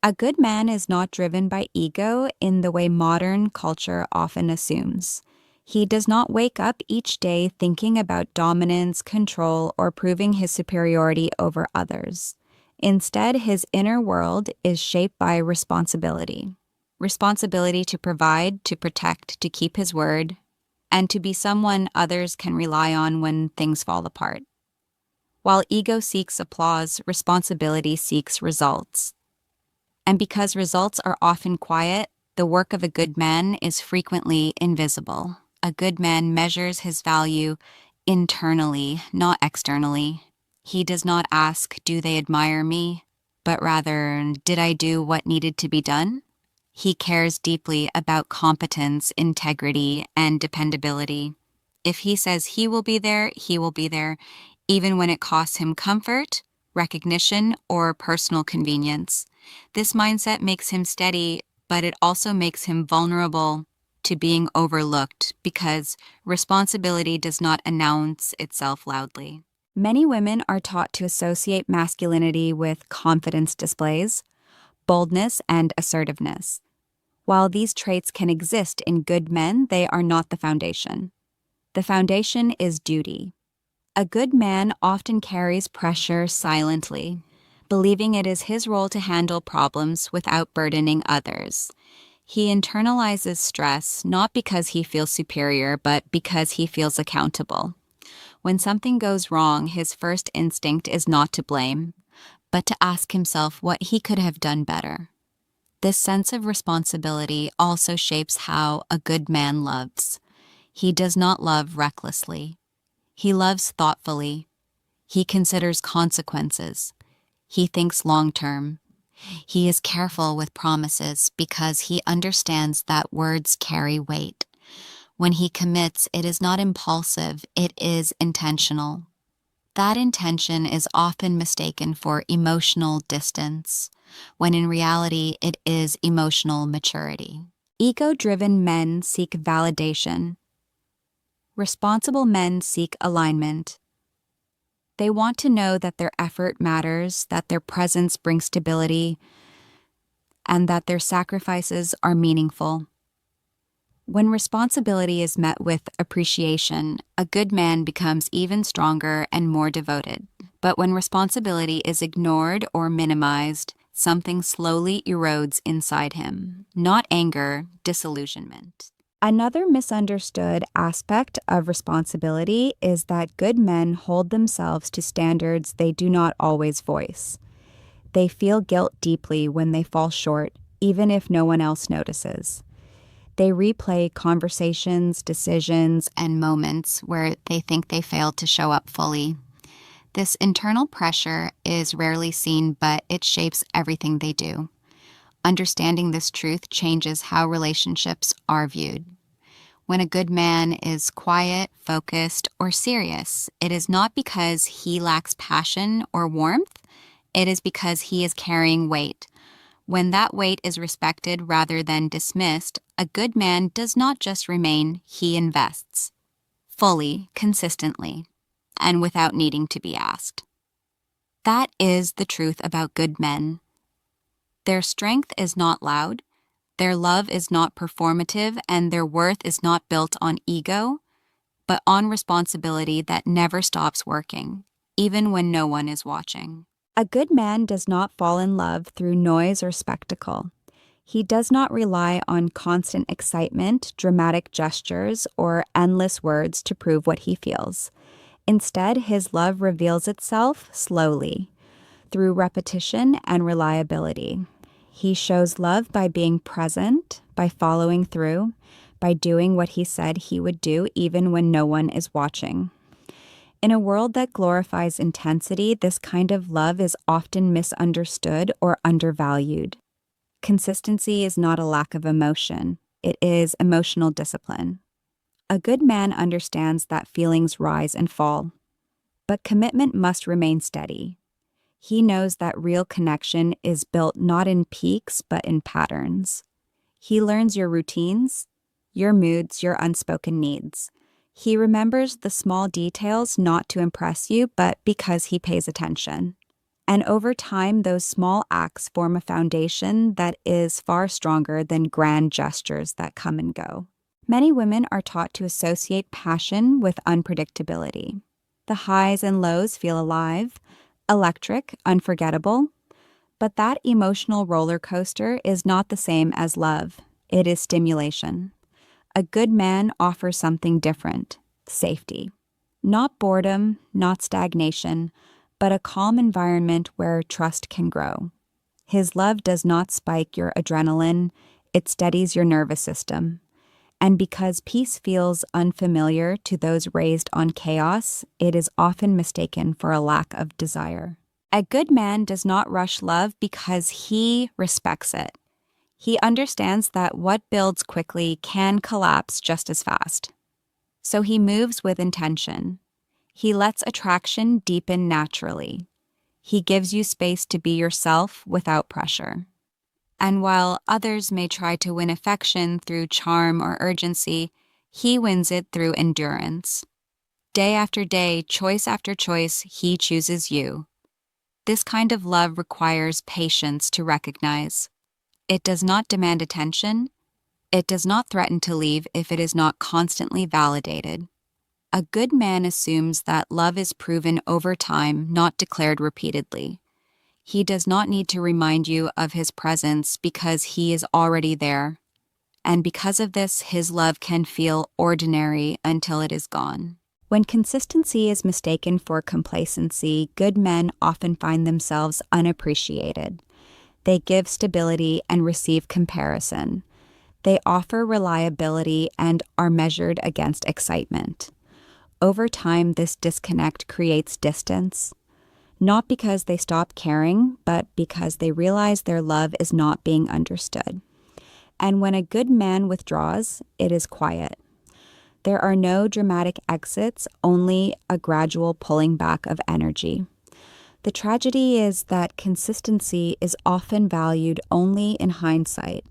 A good man is not driven by ego in the way modern culture often assumes. He does not wake up each day thinking about dominance, control, or proving his superiority over others. Instead, his inner world is shaped by responsibility. Responsibility to provide, to protect, to keep his word, and to be someone others can rely on when things fall apart. While ego seeks applause, responsibility seeks results. And because results are often quiet, the work of a good man is frequently invisible. A good man measures his value internally, not externally. He does not ask, "Do they admire me?" but rather, "Did I do what needed to be done?" He cares deeply about competence, integrity, and dependability. If he says he will be there, he will be there, even when it costs him comfort, recognition, or personal convenience. This mindset makes him steady, but it also makes him vulnerable to being overlooked because responsibility does not announce itself loudly. Many women are taught to associate masculinity with confidence displays, boldness, and assertiveness. While these traits can exist in good men, they are not the foundation. The foundation is duty. A good man often carries pressure silently, believing it is his role to handle problems without burdening others. He internalizes stress not because he feels superior, but because he feels accountable. When something goes wrong, his first instinct is not to blame, but to ask himself what he could have done better. This sense of responsibility also shapes how a good man loves. He does not love recklessly. He loves thoughtfully. He considers consequences. He thinks long term. He is careful with promises because he understands that words carry weight. When he commits, it is not impulsive, it is intentional. That intention is often mistaken for emotional distance, when in reality it is emotional maturity. Ego-driven men seek validation. Responsible men seek alignment. They want to know that their effort matters, that their presence brings stability, and that their sacrifices are meaningful. When responsibility is met with appreciation, a good man becomes even stronger and more devoted. But when responsibility is ignored or minimized, something slowly erodes inside him. Not anger, disillusionment. Another misunderstood aspect of responsibility is that good men hold themselves to standards they do not always voice. They feel guilt deeply when they fall short, even if no one else notices. They replay conversations, decisions, and moments where they think they failed to show up fully. This internal pressure is rarely seen, but it shapes everything they do. Understanding this truth changes how relationships are viewed. When a good man is quiet, focused, or serious, it is not because he lacks passion or warmth, it is because he is carrying weight. When that weight is respected rather than dismissed, a good man does not just remain, he invests. Fully, consistently, and without needing to be asked. That is the truth about good men. Their strength is not loud, their love is not performative, and their worth is not built on ego, but on responsibility that never stops working, even when no one is watching. A good man does not fall in love through noise or spectacle. He does not rely on constant excitement, dramatic gestures, or endless words to prove what he feels. Instead, his love reveals itself slowly, through repetition and reliability. He shows love by being present, by following through, by doing what he said he would do even when no one is watching. In a world that glorifies intensity, this kind of love is often misunderstood or undervalued. Consistency is not a lack of emotion, it is emotional discipline. A good man understands that feelings rise and fall, but commitment must remain steady. He knows that real connection is built not in peaks, but in patterns. He learns your routines, your moods, your unspoken needs. He remembers the small details not to impress you, but because he pays attention. And over time, those small acts form a foundation that is far stronger than grand gestures that come and go. Many women are taught to associate passion with unpredictability. The highs and lows feel alive, electric, unforgettable. But that emotional roller coaster is not the same as love. It is stimulation. A good man offers something different: safety. Not boredom, not stagnation, but a calm environment where trust can grow. His love does not spike your adrenaline, it steadies your nervous system. And because peace feels unfamiliar to those raised on chaos, it is often mistaken for a lack of desire. A good man does not rush love because he respects it. He understands that what builds quickly can collapse just as fast. So he moves with intention. He lets attraction deepen naturally. He gives you space to be yourself without pressure. And while others may try to win affection through charm or urgency, he wins it through endurance. Day after day, choice after choice, he chooses you. This kind of love requires patience to recognize. It does not demand attention. It does not threaten to leave if it is not constantly validated. A good man assumes that love is proven over time, not declared repeatedly. He does not need to remind you of his presence because he is already there. And because of this, his love can feel ordinary until it is gone. When consistency is mistaken for complacency, good men often find themselves unappreciated. They give stability and receive comparison. They offer reliability and are measured against excitement. Over time, this disconnect creates distance, not because they stop caring, but because they realize their love is not being understood. And when a good man withdraws, it is quiet. There are no dramatic exits, only a gradual pulling back of energy. The tragedy is that consistency is often valued only in hindsight.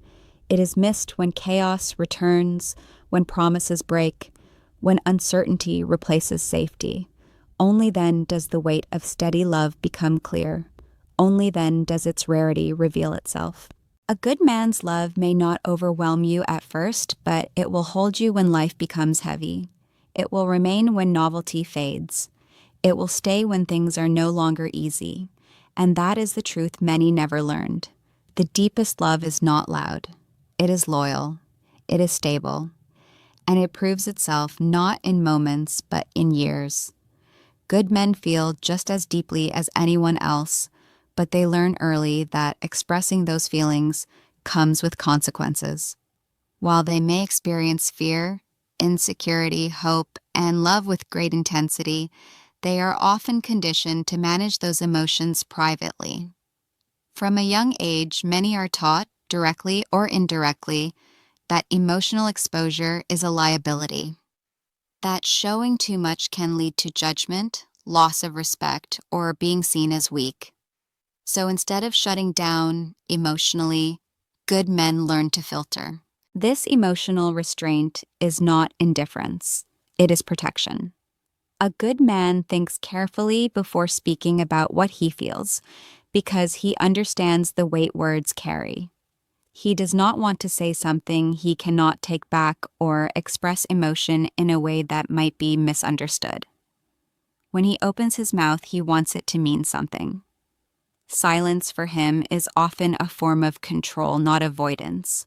It is missed when chaos returns, when promises break, when uncertainty replaces safety. Only then does the weight of steady love become clear. Only then does its rarity reveal itself. A good man's love may not overwhelm you at first, but it will hold you when life becomes heavy. It will remain when novelty fades. It will stay when things are no longer easy. And that is the truth many never learned. The deepest love is not loud. It is loyal. It is stable. And it proves itself not in moments, but in years. Good men feel just as deeply as anyone else, but they learn early that expressing those feelings comes with consequences. While they may experience fear, insecurity, hope, and love with great intensity, they are often conditioned to manage those emotions privately. From a young age, many are taught, directly or indirectly, that emotional exposure is a liability, that showing too much can lead to judgment, loss of respect, or being seen as weak. So instead of shutting down emotionally, good men learn to filter. This emotional restraint is not indifference, it is protection. A good man thinks carefully before speaking about what he feels, because he understands the weight words carry. He does not want to say something he cannot take back or express emotion in a way that might be misunderstood. When he opens his mouth, he wants it to mean something. Silence for him is often a form of control, not avoidance.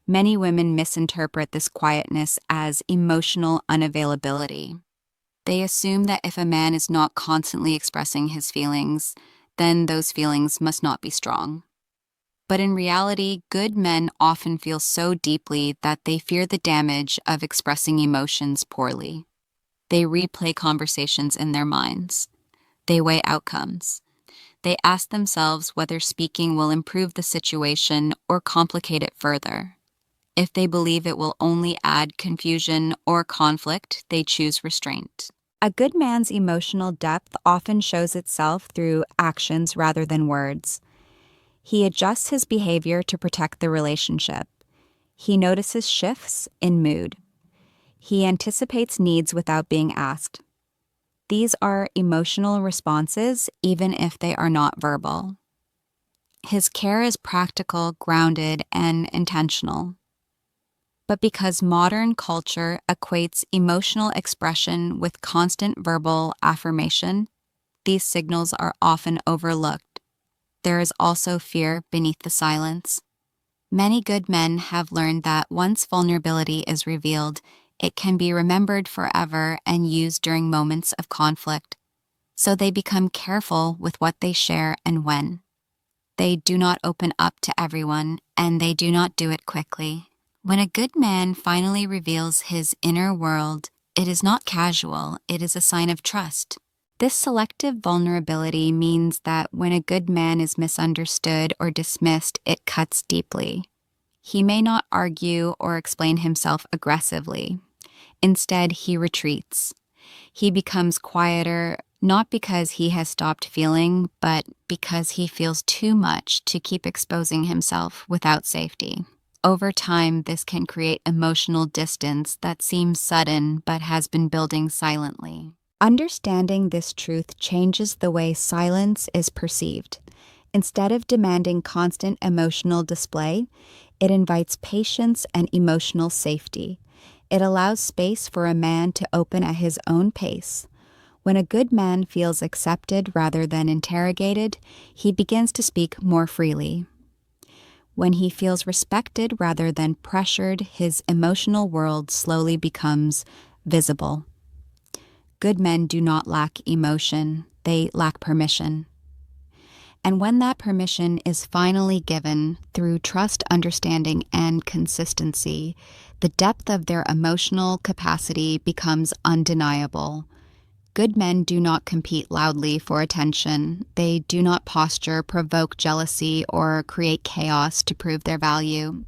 Many women misinterpret this quietness as emotional unavailability. They assume that if a man is not constantly expressing his feelings, then those feelings must not be strong. But in reality, good men often feel so deeply that they fear the damage of expressing emotions poorly. They replay conversations in their minds. They weigh outcomes. They ask themselves whether speaking will improve the situation or complicate it further. If they believe it will only add confusion or conflict, they choose restraint. A good man's emotional depth often shows itself through actions rather than words. He adjusts his behavior to protect the relationship. He notices shifts in mood. He anticipates needs without being asked. These are emotional responses, even if they are not verbal. His care is practical, grounded, and intentional. But because modern culture equates emotional expression with constant verbal affirmation, these signals are often overlooked. There is also fear beneath the silence. Many good men have learned that once vulnerability is revealed, it can be remembered forever and used during moments of conflict. So they become careful with what they share and when. They do not open up to everyone, and they do not do it quickly. When a good man finally reveals his inner world, it is not casual, it is a sign of trust. This selective vulnerability means that when a good man is misunderstood or dismissed, it cuts deeply. He may not argue or explain himself aggressively. Instead, he retreats. He becomes quieter, not because he has stopped feeling, but because he feels too much to keep exposing himself without safety. Over time, this can create emotional distance that seems sudden but has been building silently. Understanding this truth changes the way silence is perceived. Instead of demanding constant emotional display, it invites patience and emotional safety. It allows space for a man to open at his own pace. When a good man feels accepted rather than interrogated, he begins to speak more freely. When he feels respected rather than pressured, his emotional world slowly becomes visible. Good men do not lack emotion, they lack permission. And when that permission is finally given through trust, understanding, and consistency, the depth of their emotional capacity becomes undeniable. Good men do not compete loudly for attention. They do not posture, provoke jealousy, or create chaos to prove their value.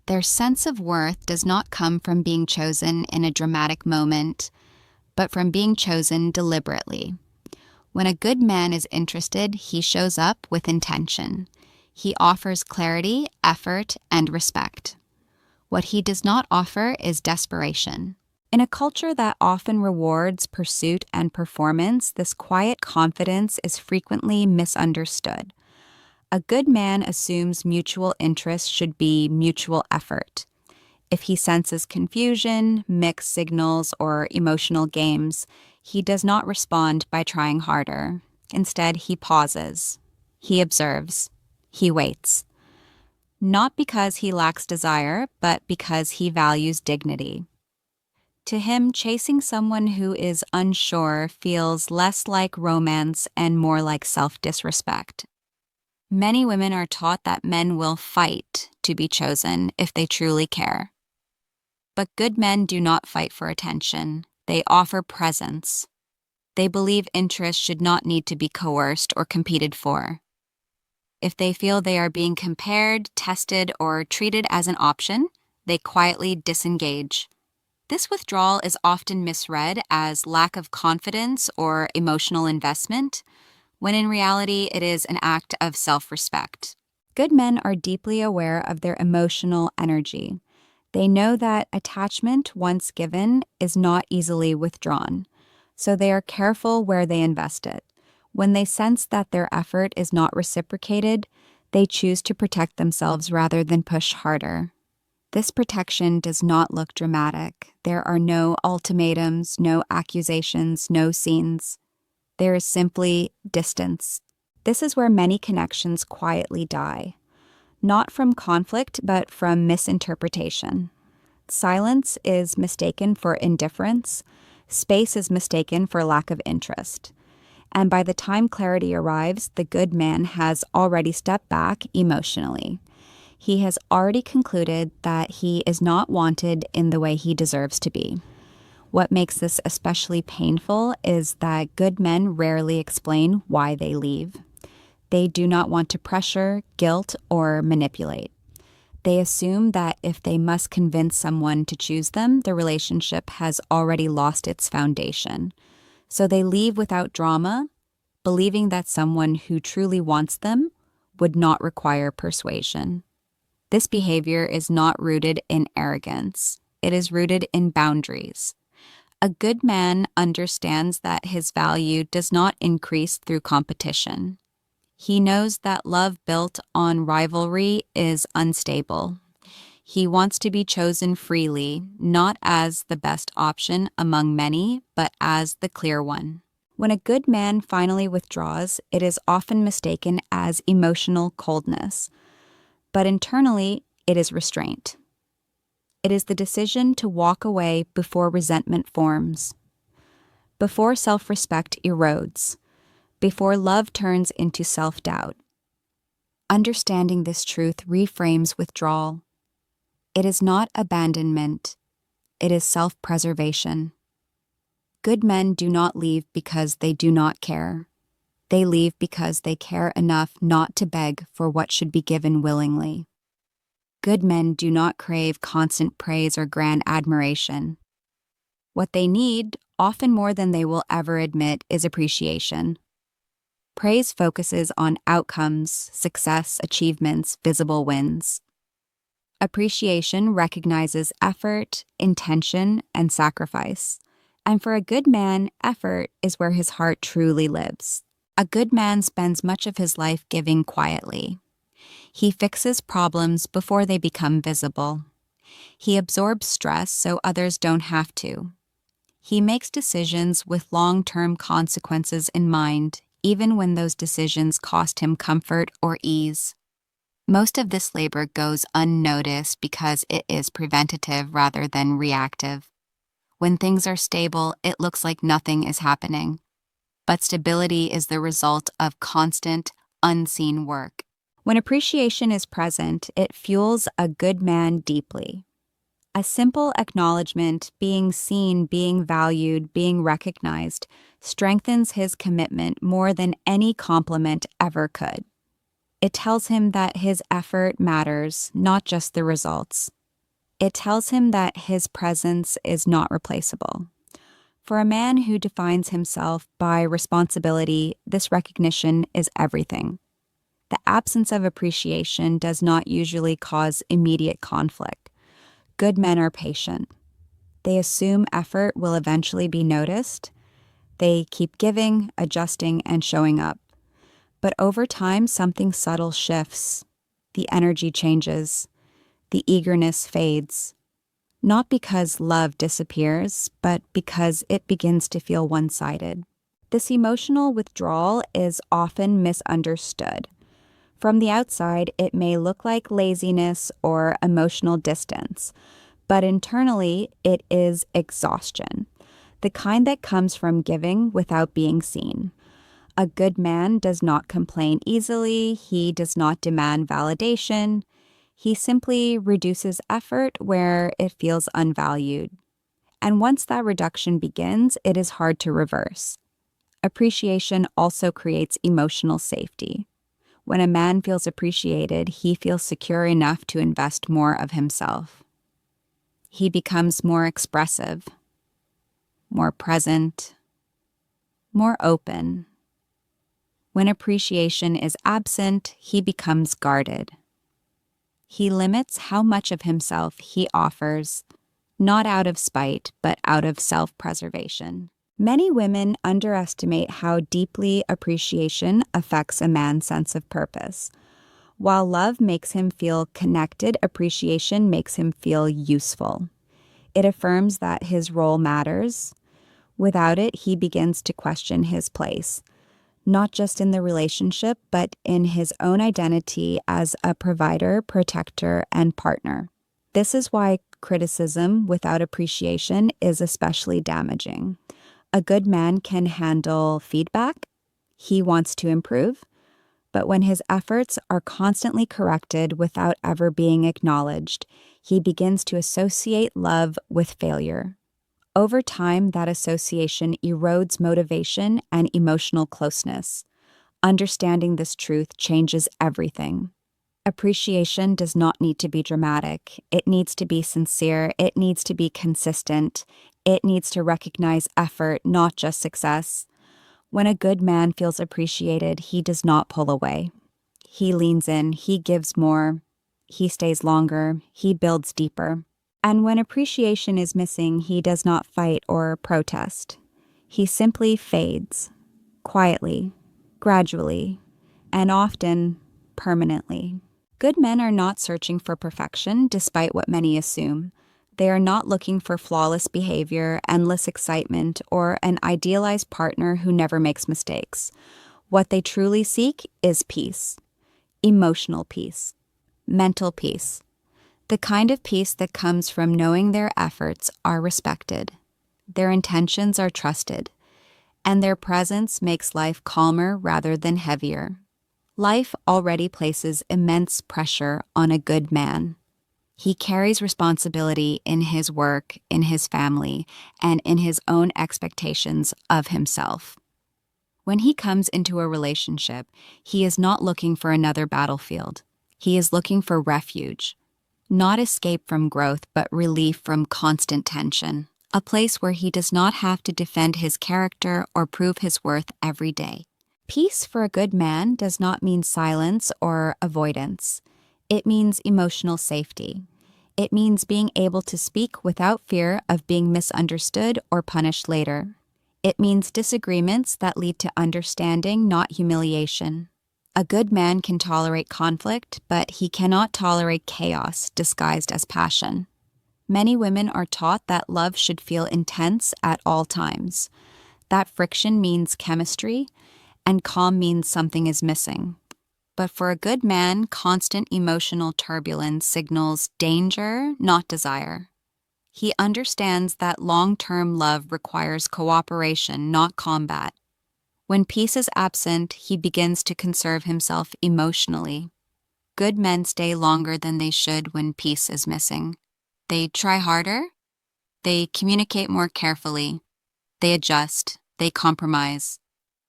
Their sense of worth does not come from being chosen in a dramatic moment, but from being chosen deliberately. When a good man is interested, he shows up with intention. He offers clarity, effort, and respect. What he does not offer is desperation. In a culture that often rewards pursuit and performance, this quiet confidence is frequently misunderstood. A good man assumes mutual interest should be mutual effort. If he senses confusion, mixed signals, or emotional games, he does not respond by trying harder. Instead, he pauses. He observes. He waits. Not because he lacks desire, but because he values dignity. To him, chasing someone who is unsure feels less like romance and more like self-disrespect. Many women are taught that men will fight to be chosen if they truly care. But good men do not fight for attention. They offer presence. They believe interest should not need to be coerced or competed for. If they feel they are being compared, tested, or treated as an option, they quietly disengage. This withdrawal is often misread as lack of confidence or emotional investment, when in reality it is an act of self-respect. Good men are deeply aware of their emotional energy. They know that attachment, once given, is not easily withdrawn, so they are careful where they invest it. When they sense that their effort is not reciprocated, they choose to protect themselves rather than push harder. This protection does not look dramatic. There are no ultimatums, no accusations, no scenes. There is simply distance. This is where many connections quietly die. Not from conflict, but from misinterpretation. Silence is mistaken for indifference. Space is mistaken for lack of interest. And by the time clarity arrives, the good man has already stepped back emotionally. He has already concluded that he is not wanted in the way he deserves to be. What makes this especially painful is that good men rarely explain why they leave. They do not want to pressure, guilt, or manipulate. They assume that if they must convince someone to choose them, the relationship has already lost its foundation. So they leave without drama, believing that someone who truly wants them would not require persuasion. This behavior is not rooted in arrogance. It is rooted in boundaries. A good man understands that his value does not increase through competition. He knows that love built on rivalry is unstable. He wants to be chosen freely, not as the best option among many, but as the clear one. When a good man finally withdraws, it is often mistaken as emotional coldness, but internally, it is restraint. It is the decision to walk away before resentment forms, before self-respect erodes, before love turns into self-doubt. Understanding this truth reframes withdrawal. It is not abandonment, it is self-preservation. Good men do not leave because they do not care. They leave because they care enough not to beg for what should be given willingly. Good men do not crave constant praise or grand admiration. What they need, often more than they will ever admit, is appreciation. Praise focuses on outcomes, success, achievements, visible wins. Appreciation recognizes effort, intention, and sacrifice. And for a good man, effort is where his heart truly lives. A good man spends much of his life giving quietly. He fixes problems before they become visible. He absorbs stress so others don't have to. He makes decisions with long-term consequences in mind, even when those decisions cost him comfort or ease. Most of this labor goes unnoticed because it is preventative rather than reactive. When things are stable, it looks like nothing is happening. But stability is the result of constant, unseen work. When appreciation is present, it fuels a good man deeply. A simple acknowledgement, being seen, being valued, being recognized, strengthens his commitment more than any compliment ever could. It tells him that his effort matters, not just the results. It tells him that his presence is not replaceable. For a man who defines himself by responsibility, this recognition is everything. The absence of appreciation does not usually cause immediate conflict. Good men are patient. They assume effort will eventually be noticed. They keep giving, adjusting, and showing up. But over time, something subtle shifts. The energy changes. The eagerness fades. Not because love disappears, but because it begins to feel one-sided. This emotional withdrawal is often misunderstood. From the outside, it may look like laziness or emotional distance, but internally, it is exhaustion, the kind that comes from giving without being seen. A good man does not complain easily. He does not demand validation. He simply reduces effort where it feels unvalued. And once that reduction begins, it is hard to reverse. Appreciation also creates emotional safety. When a man feels appreciated, he feels secure enough to invest more of himself. He becomes more expressive, more present, more open. When appreciation is absent, he becomes guarded. He limits how much of himself he offers, not out of spite, but out of self-preservation. Many women underestimate how deeply appreciation affects a man's sense of purpose. While love makes him feel connected, appreciation makes him feel useful. It affirms that his role matters. Without it, he begins to question his place, not just in the relationship, but in his own identity as a provider, protector, and partner. This is why criticism without appreciation is especially damaging. A good man can handle feedback. He wants to improve. But when his efforts are constantly corrected without ever being acknowledged, he begins to associate love with failure. Over time, that association erodes motivation and emotional closeness. Understanding this truth changes everything. Appreciation does not need to be dramatic. It needs to be sincere. It needs to be consistent. It needs to recognize effort, not just success. When a good man feels appreciated, he does not pull away. He leans in, he gives more, he stays longer, he builds deeper. And when appreciation is missing, he does not fight or protest. He simply fades, quietly, gradually, and often permanently. Good men are not searching for perfection, despite what many assume. They are not looking for flawless behavior, endless excitement, or an idealized partner who never makes mistakes. What they truly seek is peace, emotional peace, mental peace, the kind of peace that comes from knowing their efforts are respected, their intentions are trusted, and their presence makes life calmer rather than heavier. Life already places immense pressure on a good man. He carries responsibility in his work, in his family, and in his own expectations of himself. When he comes into a relationship, he is not looking for another battlefield. He is looking for refuge. Not escape from growth, but relief from constant tension. A place where he does not have to defend his character or prove his worth every day. Peace for a good man does not mean silence or avoidance. It means emotional safety. It means being able to speak without fear of being misunderstood or punished later. It means disagreements that lead to understanding, not humiliation. A good man can tolerate conflict, but he cannot tolerate chaos disguised as passion. Many women are taught that love should feel intense at all times. That friction means chemistry, and calm means something is missing. But for a good man, constant emotional turbulence signals danger, not desire. He understands that long-term love requires cooperation, not combat. When peace is absent, he begins to conserve himself emotionally. Good men stay longer than they should when peace is missing. They try harder, they communicate more carefully, they adjust, they compromise,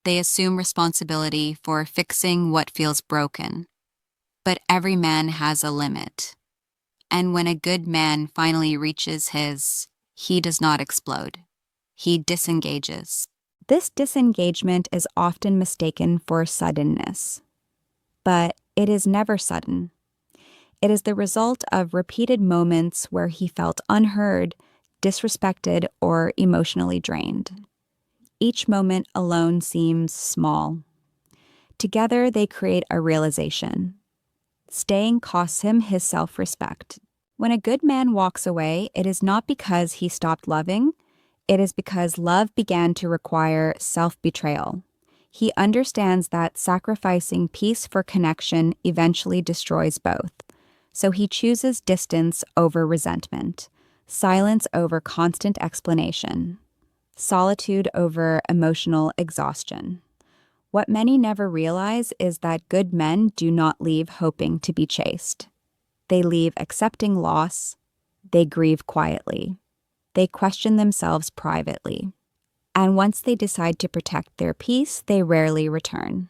they assume responsibility for fixing what feels broken. But every man has a limit. And when a good man finally reaches his, he does not explode. He disengages. This disengagement is often mistaken for suddenness, but it is never sudden. It is the result of repeated moments where he felt unheard, disrespected, or emotionally drained. Each moment alone seems small. Together, they create a realization. Staying costs him his self-respect. When a good man walks away, it is not because he stopped loving. It is because love began to require self-betrayal. He understands that sacrificing peace for connection eventually destroys both. So he chooses distance over resentment, silence over constant explanation, solitude over emotional exhaustion. What many never realize is that good men do not leave hoping to be chased. They leave accepting loss. They grieve quietly. They question themselves privately. And once they decide to protect their peace, they rarely return.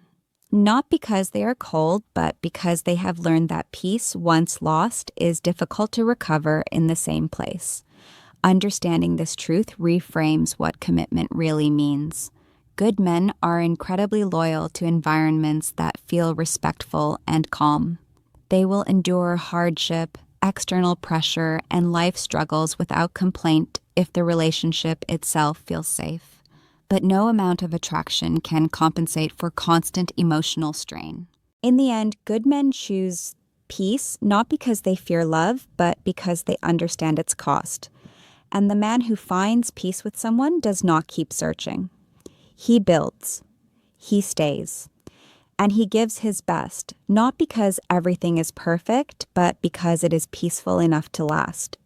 Not because they are cold, but because they have learned that peace, once lost, is difficult to recover in the same place. Understanding this truth reframes what commitment really means. Good men are incredibly loyal to environments that feel respectful and calm. They will endure hardship, external pressure, and life struggles without complaint if the relationship itself feels safe. But no amount of attraction can compensate for constant emotional strain. In the end, good men choose peace not because they fear love, but because they understand its cost. And the man who finds peace with someone does not keep searching. He builds. He stays. And he gives his best, not because everything is perfect, but because it is peaceful enough to last.